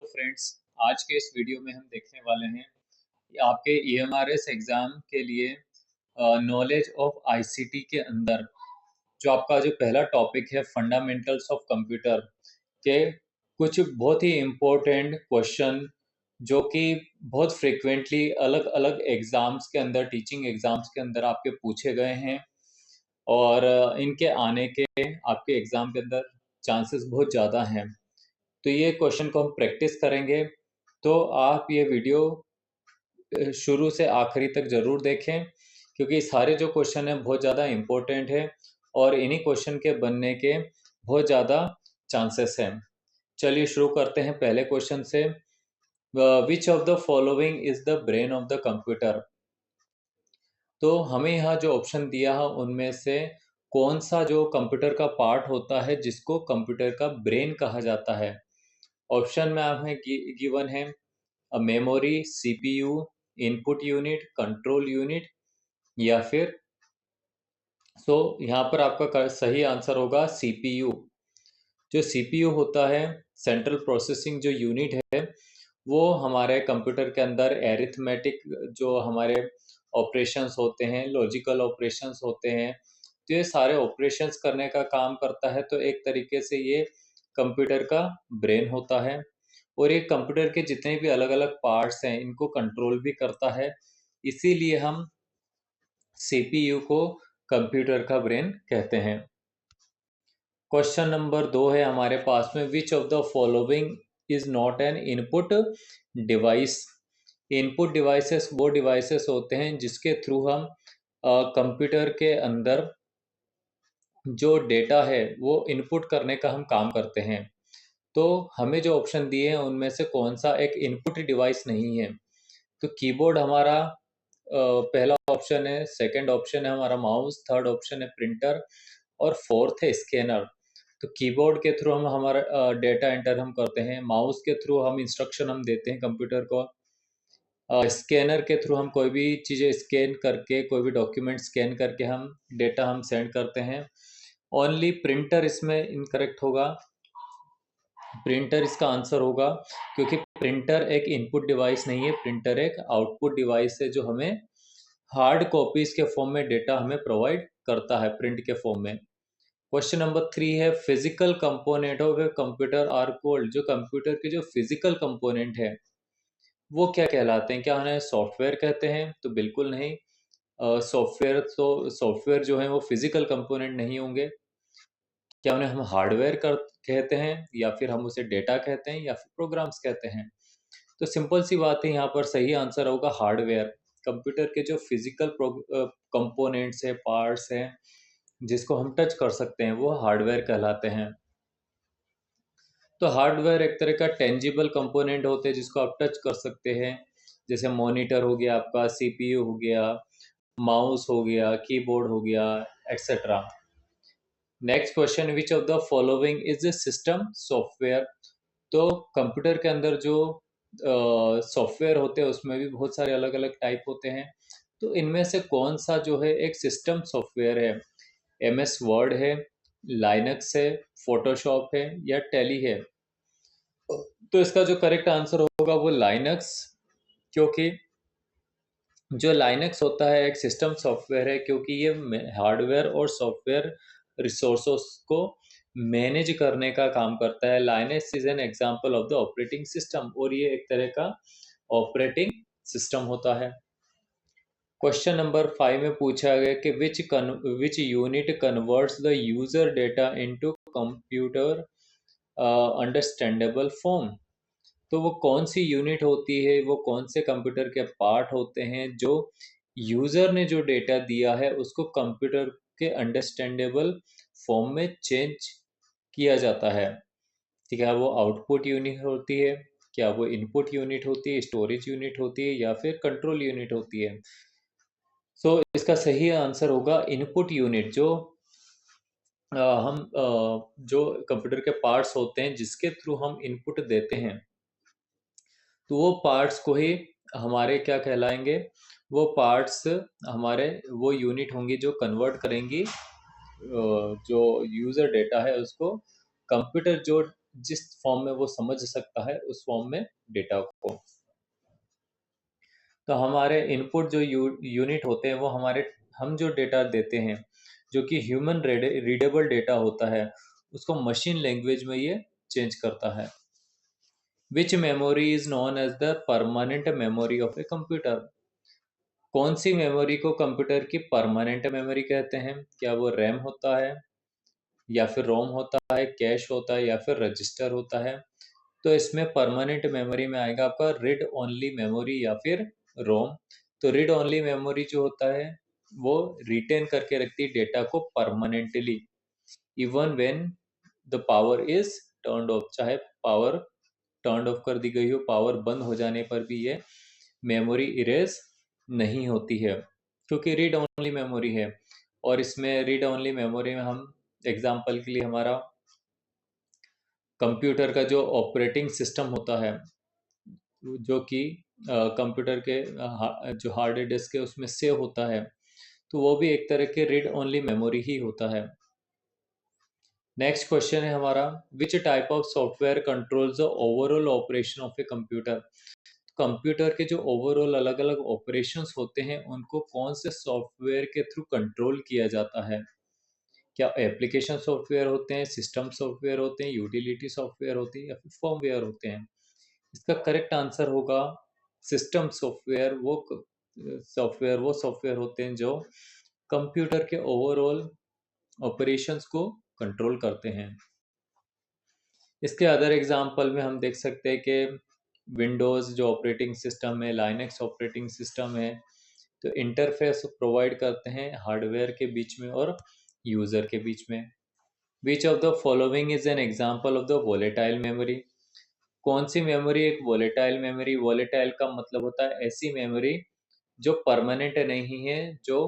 Friends, आज के इस वीडियो में हम देखने वाले हैं कि आपके ईएमआरएस एग्जाम के लिए नॉलेज ऑफ आईसीटी के अंदर जो आपका जो पहला टॉपिक है फंडामेंटल्स ऑफ कंप्यूटर के कुछ बहुत ही इम्पोर्टेंट क्वेश्चन जो कि बहुत फ्रिक्वेंटली अलग अलग एग्जाम्स के अंदर टीचिंग एग्जाम्स के अंदर आपके पूछे गए हैं और इनके आने के आपके एग्जाम के अंदर चांसेस बहुत ज़्यादा हैं। तो ये क्वेश्चन को हम प्रैक्टिस करेंगे। तो आप ये वीडियो शुरू से आखिरी तक ज़रूर देखें क्योंकि सारे जो क्वेश्चन हैं बहुत ज़्यादा इम्पोर्टेंट है और इन्हीं क्वेश्चन के बनने के बहुत ज़्यादा चांसेस हैं। चलिए शुरू करते हैं पहले क्वेश्चन से। Which of the following is the brain of the computer. तो हमें यहाँ जो ऑप्शन दिया है उनमें से कौन सा जो कंप्यूटर का पार्ट होता है जिसको कंप्यूटर का ब्रेन कहा जाता है। ऑप्शन में हमें गिवन है memory, CPU, input unit, control unit या फिर यहाँ पर आपका सही आंसर होगा सीपीयू। जो सीपीयू होता है सेंट्रल प्रोसेसिंग जो यूनिट है वो हमारे कंप्यूटर के अंदर एरिथमेटिक जो हमारे ऑपरेशंस होते हैं, लॉजिकल ऑपरेशंस होते हैं, तो ये सारे ऑपरेशंस करने का काम करता है। तो एक तरीके से ये कंप्यूटर का ब्रेन होता है और ये कंप्यूटर के जितने भी अलग अलग पार्ट्स हैं इनको कंट्रोल भी करता है। इसीलिए हम सीपीयू को कंप्यूटर का ब्रेन कहते हैं। क्वेश्चन नंबर 2 है हमारे पास में, which of the following is not an input device. Input devices वो डिवाइसेस होते हैं जिसके थ्रू हम कंप्यूटर के अंदर जो डेटा है वो इनपुट करने का हम काम करते हैं। तो हमें जो ऑप्शन दिए हैं उनमें से कौन सा एक इनपुट डिवाइस नहीं है। तो कीबोर्ड हमारा पहला ऑप्शन है, सेकंड ऑप्शन है हमारा माउस, थर्ड ऑप्शन है प्रिंटर और फोर्थ है स्कैनर। तो कीबोर्ड के थ्रू हम हमारा डेटा एंटर हम करते हैं, माउस के थ्रू हम इंस्ट्रक्शन हम देते हैं कंप्यूटर को, स्कैनर के थ्रू हम कोई भी चीज़ें स्कैन करके कोई भी डॉक्यूमेंट स्कैन करके हम डेटा हम सेंड करते हैं। ओनली प्रिंटर इसमें इनकरेक्ट होगा, प्रिंटर इसका आंसर होगा क्योंकि प्रिंटर एक इनपुट डिवाइस नहीं है, प्रिंटर एक आउटपुट डिवाइस है जो हमें हार्ड कॉपीज के फॉर्म में डेटा हमें प्रोवाइड करता है प्रिंट के फॉर्म में। क्वेश्चन नंबर 3 है, physical component of a computer are called. जो कंप्यूटर के जो फिजिकल कंपोनेंट है वो क्या कहलाते हैं? क्या उन्हें सॉफ्टवेयर कहते हैं? तो बिल्कुल नहीं। सॉफ्टवेयर जो है वो फिजिकल कंपोनेंट नहीं होंगे। क्या उन्हें हम हार्डवेयर कहते हैं या फिर हम उसे डेटा कहते हैं या फिर प्रोग्राम्स कहते हैं? तो सिंपल सी बात है, यहाँ पर सही आंसर होगा हार्डवेयर। कंप्यूटर के जो फिजिकल कंपोनेंट्स है, पार्ट्स हैं जिसको हम टच कर सकते हैं वो हार्डवेयर कहलाते हैं। तो हार्डवेयर एक तरह का टेंजिबल कंपोनेंट होते हैं जिसको आप टच कर सकते हैं, जैसे मॉनिटर हो गया आपका, सीपीयू हो गया, माउस हो गया, कीबोर्ड हो गया, etcetera. Next question, which of the following is a system software. तो कंप्यूटर के अंदर जो सॉफ्टवेयर होते हैं उसमें भी बहुत सारे अलग अलग टाइप होते हैं। तो इनमें से कौन सा जो है एक सिस्टम सॉफ्टवेयर है? एमएस वर्ड है, लाइनक्स है, फोटोशॉप है या टैली है? तो इसका जो करेक्ट आंसर होगा वो लाइनक्स, क्योंकि जो लाइनक्स होता है एक सिस्टम सॉफ्टवेयर है क्योंकि ये हार्डवेयर और सॉफ्टवेयर रिसोर्सेस को मैनेज करने का काम करता है। Linux is an example of the operating system और ये एक तरह का ऑपरेटिंग सिस्टम होता है। क्वेश्चन नंबर 5 में पूछा गया कि which unit converts the user data into computer understandable form. तो वो कौन सी यूनिट होती है, वो कौन से कंप्यूटर के पार्ट होते हैं जो यूजर ने जो डेटा दिया है उसको कंप्यूटर के अंडरस्टैंडेबल फॉर्म में चेंज किया जाता है? ठीक है, वो आउटपुट यूनिट होती है, क्या वो इनपुट यूनिट होती है, स्टोरेज यूनिट होती है या फिर कंट्रोल यूनिट होती है? इसका सही आंसर होगा इनपुट यूनिट। जो जो कंप्यूटर के पार्ट्स होते हैं जिसके थ्रू हम इनपुट देते हैं तो वो पार्ट्स को ही हमारे क्या कहलाएंगे? वो पार्ट्स हमारे वो यूनिट होंगी जो कन्वर्ट करेंगी जो यूज़र डेटा है उसको कंप्यूटर जो जिस फॉर्म में वो समझ सकता है उस फॉर्म में डेटा को। तो हमारे इनपुट जो यूनिट होते हैं वो हम जो डेटा देते हैं जो कि ह्यूमन रीडेबल डेटा होता है उसको मशीन लैंग्वेज में ये चेंज करता है। Which memory is known as the permanent memory of a computer? कौन सी मेमोरी को कंप्यूटर की परमानेंट मेमोरी कहते हैं? क्या वो रैम होता है या फिर रोम होता है, कैश होता है या फिर रजिस्टर होता है? तो इसमें परमानेंट मेमोरी में आएगा आपका रीड ओनली मेमोरी या फिर रोम। तो रीड ओनली मेमोरी जो होता है वो रिटेन करके रखती है डेटा को permanently, even when the power is turned of. चाहे पावर टर्न ऑफ कर दी गई हो, पावर बंद हो जाने पर भी ये मेमोरी इरेज नहीं होती है क्योंकि रीड ओनली मेमोरी है। और इसमें रीड ओनली मेमोरी में हम एग्जांपल के लिए हमारा कंप्यूटर का जो ऑपरेटिंग सिस्टम होता है जो कि कंप्यूटर के जो हार्ड डिस्क है उसमें सेव होता है, तो वो भी एक तरह के रीड ओनली मेमोरी ही होता है। नेक्स्ट क्वेश्चन है हमारा, which type of software controls the overall operation of a computer? Computer के जो ओवरऑल अलग अलग ऑपरेशंस होते हैं उनको कौन से सॉफ्टवेयर के थ्रू कंट्रोल किया जाता है? क्या एप्लीकेशन सॉफ्टवेयर होते हैं, सिस्टम सॉफ्टवेयर होते हैं, यूटिलिटी सॉफ्टवेयर होते हैं या फिर फर्मवेयर होते हैं? इसका करेक्ट आंसर होगा सिस्टम सॉफ्टवेयर। वो सॉफ्टवेयर होते हैं जो कंप्यूटर के ओवरऑल ऑपरेशंस को कंट्रोल करते हैं। इसके अदर एग्जांपल में हम देख सकते हैं कि विंडोज़ जो ऑपरेटिंग सिस्टम है, लाइनक्स ऑपरेटिंग सिस्टम है, तो इंटरफेस प्रोवाइड करते हैं हार्डवेयर के बीच में और यूज़र के बीच में। Which of the following is an example of the volatile memory? कौन सी मेमोरी एक वोलेटाइल मेमोरी? वोलेटाइल का मतलब होता है ऐसी मेमोरी जो परमानेंट नहीं है, जो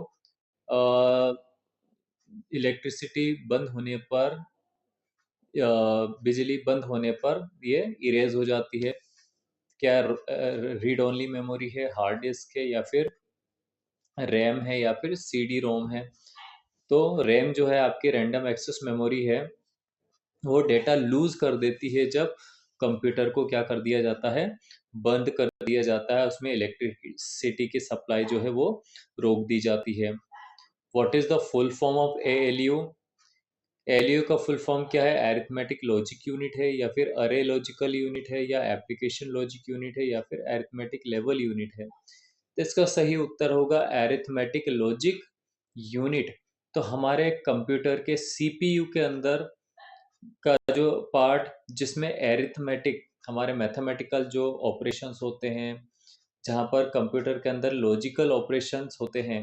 इलेक्ट्रिसिटी बंद होने पर, बिजली बंद होने पर ये इरेज हो जाती है। क्या रीड ओनली मेमोरी है, हार्ड डिस्क है या फिर रैम है या फिर सीडी रोम है? तो रैम जो है आपकी रैंडम एक्सेस मेमोरी है, वो डेटा लूज कर देती है जब कंप्यूटर को क्या कर दिया जाता है, बंद कर दिया जाता है, उसमें इलेक्ट्रिसिटी की सप्लाई जो है वो रोक दी जाती है। What is the full form of ALU? ALU का फुल फॉर्म क्या है? अरिथमेटिक लॉजिक यूनिट है या फिर अरे लॉजिकल यूनिट है या एप्लीकेशन लॉजिक यूनिट है या फिर अरिथमेटिक लेवल यूनिट है? तो इसका सही उत्तर होगा अरिथमेटिक लॉजिक यूनिट। तो हमारे कंप्यूटर के सीपीयू के अंदर का जो पार्ट जिसमें एरिथमेटिक हमारे मैथमेटिकल जो ऑपरेशंस होते हैं, जहाँ पर कंप्यूटर के अंदर लॉजिकल ऑपरेशंस होते हैं,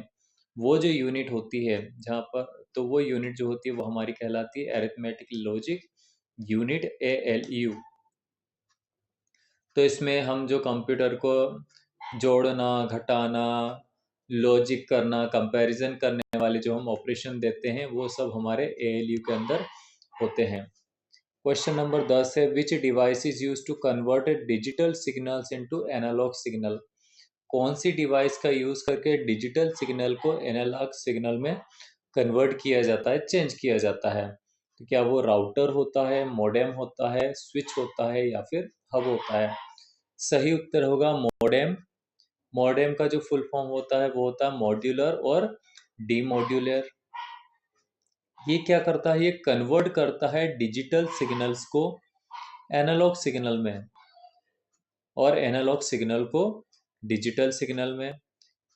वो जो यूनिट होती है जहाँ पर, तो वो यूनिट जो होती है वो हमारी कहलाती है अरिथमेटिक लॉजिक यूनिट, एएलयू। तो इसमें हम जो कंप्यूटर को जोड़ना, घटाना, लॉजिक करना, कंपैरिजन करने वाले जो हम ऑपरेशन देते हैं वो सब हमारे एएलयू के अंदर होते हैं। क्वेश्चन नंबर 10 है, which device is use to convert digital signals into analog signal? कौन सी डिवाइस का यूज करके डिजिटल सिग्नल को एनालॉग सिग्नल में कन्वर्ट किया जाता है, चेंज किया जाता है? तो क्या वो राउटर होता है, मॉडेम होता है, स्विच होता है या फिर हब होता है? सही उत्तर होगा मॉडेम। मॉडेम का जो फुल फॉर्म होता है वो होता है मॉड्यूलर और डीमॉड्यूलर। ये क्या करता है? ये कन्वर्ट करता है डिजिटल सिग्नल्स को एनालॉग सिग्नल में और एनालॉग सिग्नल को डिजिटल सिग्नल में,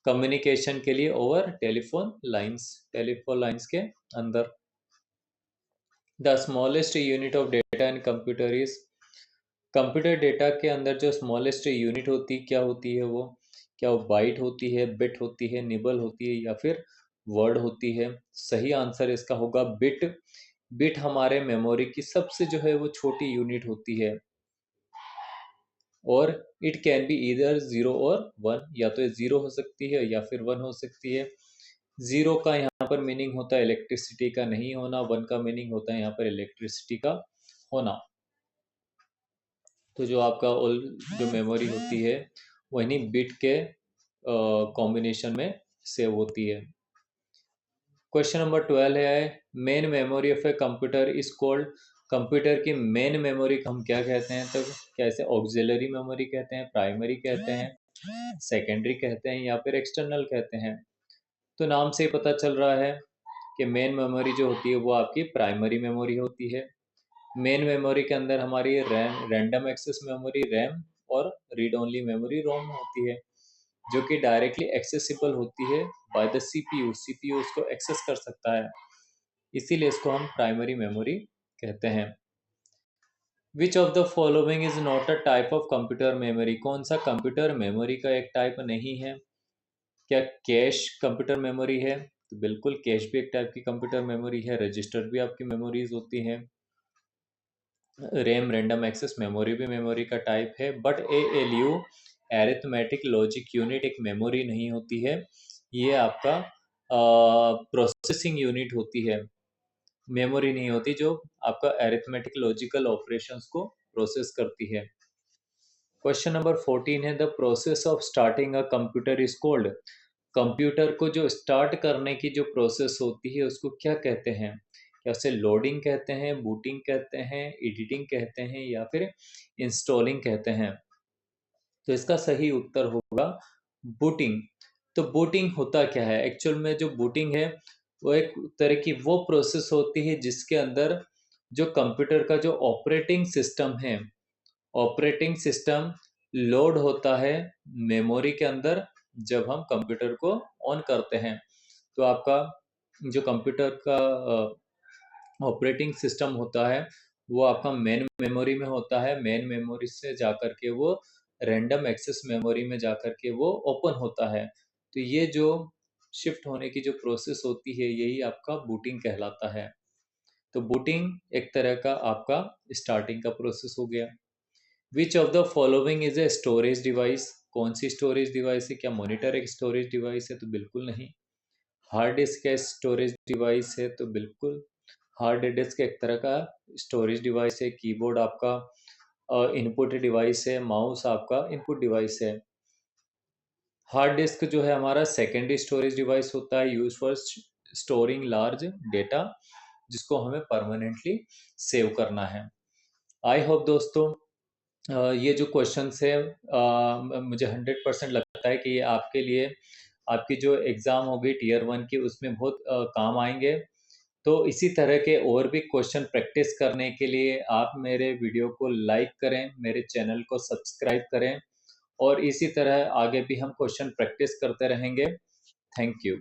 कम्युनिकेशन के लिए ओवर टेलीफोन लाइंस के अंदर। The smallest unit of data in computer is? Computer data के अंदर जो स्मॉलेस्ट यूनिट होती क्या होती है वो? क्या वो बाइट होती है, बिट होती है, निबल होती है या फिर वर्ड होती है? सही आंसर इसका होगा बिट। बिट हमारे मेमोरी की सबसे जो है वो छोटी यूनिट होती है और it can be either zero और वन, या तो जीरो हो सकती है या फिर वन हो सकती है। जीरो का यहाँ पर मीनिंग होता है इलेक्ट्रिसिटी का नहीं होना, वन का मीनिंग होता है यहाँ पर इलेक्ट्रिसिटी का होना। तो जो आपका जो मेमोरी होती है वही बिट के कॉम्बिनेशन में सेव होती है। क्वेश्चन नंबर 12 है, main memory of a computer is called? Computer की मेन मेमोरी को हम क्या कहते हैं? तो कैसे ऑक्सिलरी मेमोरी कहते हैं, प्राइमरी कहते हैं, सेकेंडरी कहते हैं या फिर एक्सटर्नल कहते हैं। तो नाम से ही पता चल रहा है कि मेन मेमोरी जो होती है वो आपकी प्राइमरी मेमोरी होती है। मेन मेमोरी के अंदर हमारी रैंडम एक्सेस मेमोरी रैम और रीड ओनली मेमोरी रोम होती है, जो कि डायरेक्टली एक्सेसिबल होती है बाय द सीपीयू। सीपीयू उसको एक्सेस कर सकता है, इसीलिए इसको हम प्राइमरी मेमोरी कहते हैं। Which of the following is not a type of computer memory? कौन सा कंप्यूटर मेमोरी का एक टाइप नहीं है? क्या कैश कंप्यूटर मेमोरी है? तो बिल्कुल, कैश भी एक टाइप की कंप्यूटर मेमोरी है। रजिस्टर भी आपकी मेमोरीज होती हैं। रैम रैंडम एक्सेस मेमोरी भी मेमोरी का टाइप है। But ALU arithmetic logic unit एक मेमोरी नहीं होती है, ये आपका प्रोसेसिंग यूनिट होती है, मेमोरी नहीं होती, जो आपका एरिथमेटिक लॉजिकल ऑपरेशंस को प्रोसेस करती है। क्वेश्चन नंबर 14 है, the process of starting a computer is called. Computer को जो स्टार्ट करने की जो प्रोसेस होती है उसको क्या कहते हैं? क्या उसे लोडिंग कहते हैं, बूटिंग कहते हैं, एडिटिंग कहते हैं या फिर इंस्टॉलिंग कहते हैं? तो इसका सही उत्तर होगा बूटिंग। तो बूटिंग होता क्या है? एक्चुअल में जो बूटिंग है वो एक तरह की वो प्रोसेस होती है जिसके अंदर जो कंप्यूटर का जो ऑपरेटिंग सिस्टम है, ऑपरेटिंग सिस्टम लोड होता है मेमोरी के अंदर जब हम कंप्यूटर को ऑन करते हैं। तो आपका जो कंप्यूटर का ऑपरेटिंग सिस्टम होता है वो आपका मेन मेमोरी में होता है। मेन मेमोरी से जाकर के वो रैंडम एक्सेस मेमोरी में जाकर के वो ओपन होता है। तो ये जो शिफ्ट होने की जो प्रोसेस होती है यही आपका बूटिंग कहलाता है। तो बूटिंग एक तरह का आपका स्टार्टिंग का प्रोसेस हो गया। Which of the following is a storage device? कौन सी स्टोरेज डिवाइस है? क्या मॉनिटर एक स्टोरेज डिवाइस है? तो बिल्कुल नहीं। हार्ड डिस्क का स्टोरेज डिवाइस है? तो बिल्कुल। हार्ड डिस्क एक तरह का स्टोरेज डिवाइस है। कीबोर्ड आपका इनपुट डिवाइस है। माउस आपका इनपुट डिवाइस है। हार्ड डिस्क जो है हमारा सेकेंडरी स्टोरेज डिवाइस होता है, use for storing large data, जिसको हमें परमानेंटली सेव करना है। आई होप दोस्तों ये जो क्वेश्चंस है मुझे 100% लगता है कि ये आपके लिए आपकी जो एग्ज़ाम होगी टियर 1 की उसमें बहुत काम आएंगे। तो इसी तरह के और भी क्वेश्चन प्रैक्टिस करने के लिए आप मेरे वीडियो को लाइक करें, मेरे चैनल को सब्सक्राइब करें और इसी तरह आगे भी हम क्वेश्चन प्रैक्टिस करते रहेंगे। Thank you.